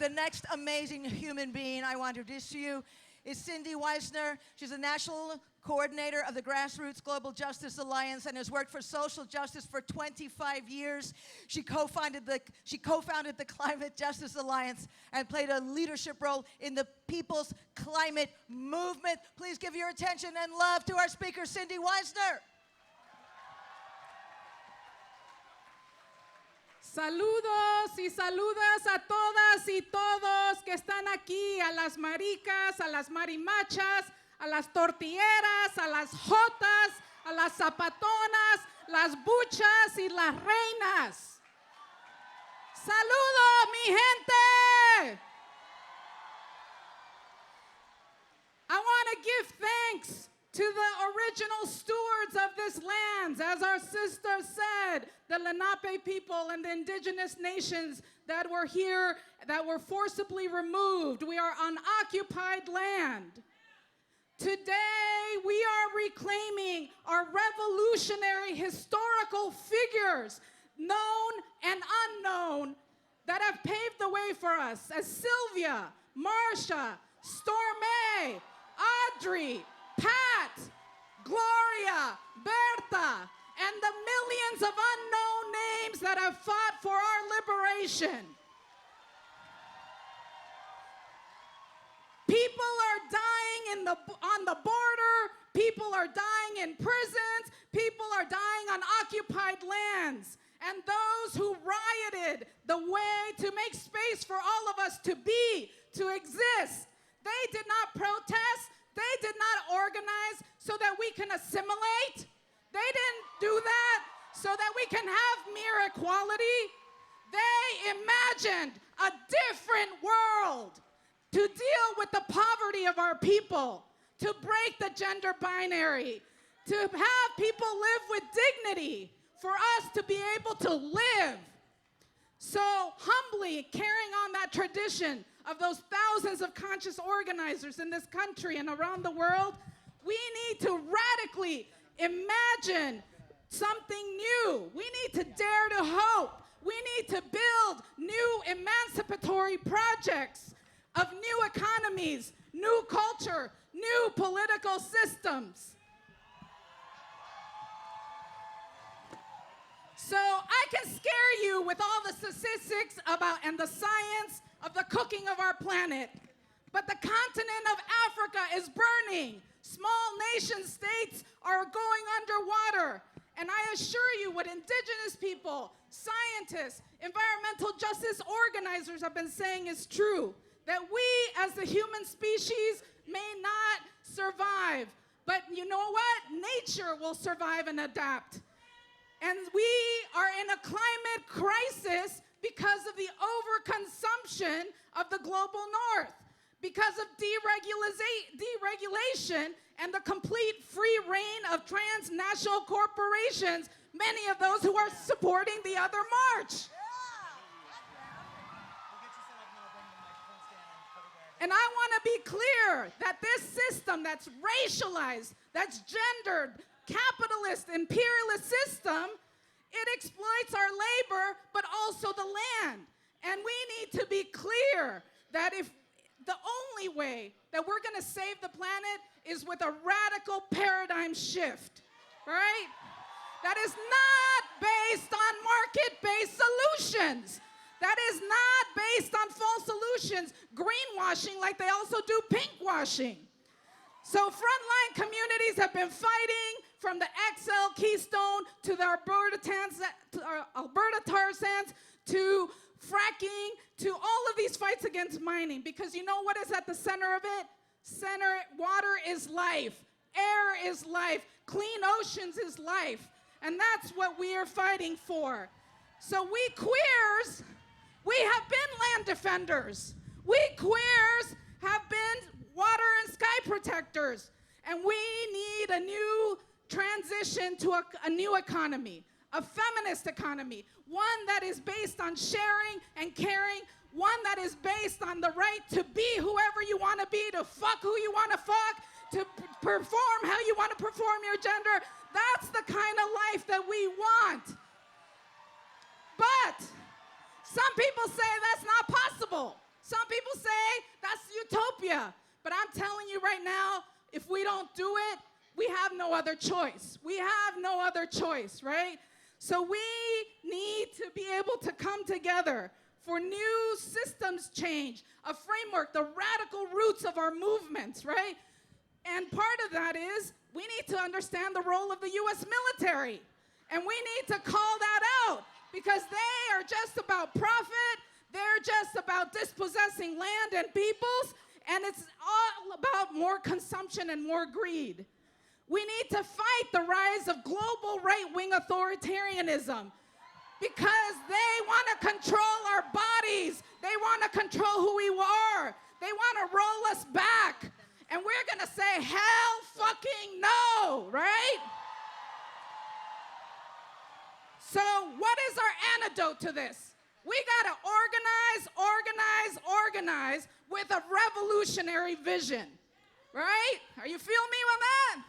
The next amazing human being I want to introduce to you is Cindy Wiesner. She's the national coordinator of the Grassroots Global Justice Alliance and has worked for social justice for 25 years. She co-founded the Climate Justice Alliance and played a leadership role in the People's Climate Movement. Please give your attention and love to our speaker, Cindy Wiesner. Saludos y saludas a todas y todos que están aquí, a las maricas, a las marimachas, a las tortilleras, a las jotas, a las zapatonas, las buchas y las reinas. Saludos, mi gente. I want to give thanks to the original stewards of this land, as our sister said, the Lenape people and the indigenous nations that were here, that were forcibly removed. We are on occupied land. Today, we are reclaiming our revolutionary historical figures, known and unknown, that have paved the way for us, as Sylvia, Marsha, Stormé, Audrey, Pat, Gloria, Berta, and the millions of unknown names that have fought for our liberation. People are dying on the border. People are dying in prisons. People are dying on occupied lands. And those who rioted the way to make space for all of us to be, to exist, they did not protest. They did not organize so that we can assimilate. They didn't do that so that we can have mere equality. They imagined a different world to deal with the poverty of our people, to break the gender binary, to have people live with dignity, for us to be able to live. So humbly carrying on that tradition of those thousands of conscious organizers in this country and around the world, we need to radically imagine something new. We need to dare to hope. We need to build new emancipatory projects of new economies, new culture, new political systems. So I can scare you with all the statistics about and the science of the cooking of our planet. But the continent of Africa is burning. Small nation states are going underwater. And I assure you what indigenous people, scientists, environmental justice organizers have been saying is true. That we as the human species may not survive. But you know what? Nature will survive and adapt. And we are in a climate crisis because of the overconsumption of the global north, because of deregulation and the complete free reign of transnational corporations, many of those who are supporting the other march. And I want to be clear that this system that's racialized, that's gendered, capitalist, imperialist system, it exploits our labor, but also the land. And we need to be clear that if the only way that we're going to save the planet is with a radical paradigm shift, right? That is not based on market-based solutions. That is not based on false solutions, greenwashing like they also do pinkwashing. So frontline communities have been fighting from the XL Keystone to the Alberta tar sands to fracking to all of these fights against mining, because you know what is at the center of it? Water is life, air is life, clean oceans is life, and that's what we are fighting for. So we queers, we have been land defenders. We queers have been water and sky protectors, and we need a new transition to a new economy, a feminist economy, one that is based on sharing and caring, one that is based on the right to be whoever you want to be, to fuck who you want to fuck, to perform how you want to perform your gender. That's the kind of life that we want. But some people say that's not possible. Some people say that's utopia. But I'm telling you right now, if we don't do it, we have no other choice. We have no other choice, right? So we need to be able to come together for new systems change, a framework, the radical roots of our movements, right? And part of that is we need to understand the role of the U.S. military. And we need to call that out because they are just about profit. They're just about dispossessing land and peoples. And it's all about more consumption and more greed. We need to fight the rise of global right-wing authoritarianism because they want to control our bodies. They want to control who we are. They want to roll us back. And we're going to say, hell fucking no, right? So what is our antidote to this? We got to organize with a revolutionary vision, right? Are you feeling me with that?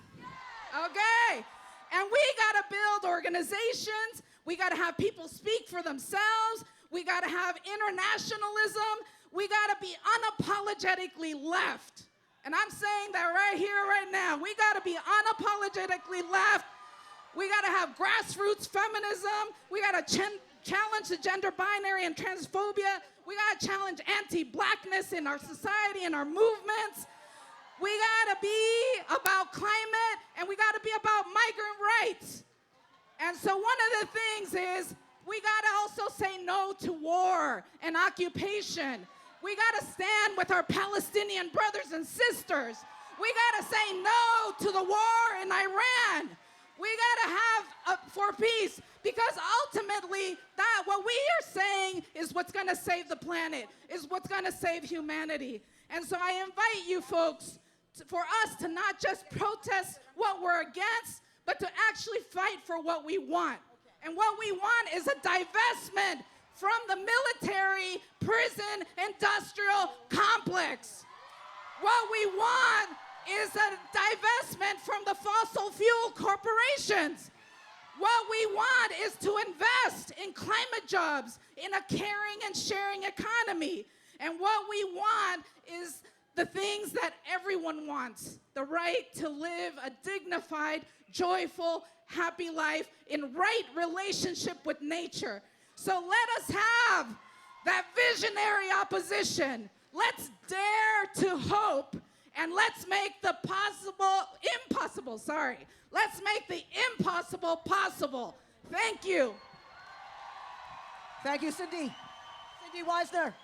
Okay. And we got to build organizations. We got to have people speak for themselves. We got to have internationalism. We got to be unapologetically left. And I'm saying that right here, right now. We got to be unapologetically left. We got to have grassroots feminism. We got to challenge the gender binary and transphobia. We got to challenge anti-blackness in our society and our movements. We got to be about climate, and we got to be about migrant rights. And so one of the things is we got to also say no to war and occupation. We got to stand with our Palestinian brothers and sisters. We got to say no to the war in Iran. We got to have for peace because ultimately that what we are saying is what's going to save the planet, is what's going to save humanity. And so I invite you folks for us to not just protest what we're against, but to actually fight for what we want. And what we want is a divestment from the military, prison, industrial complex. What we want is a divestment from the fossil fuel corporations. What we want is to invest in climate jobs, in a caring and sharing economy. And what we want is the things that everyone wants, the right to live a dignified, joyful, happy life in right relationship with nature. So let us have that visionary opposition. Let's dare to hope, and let's make the impossible. Let's make the impossible possible. Thank you. Thank you, Cindy. Cindy Wiesner.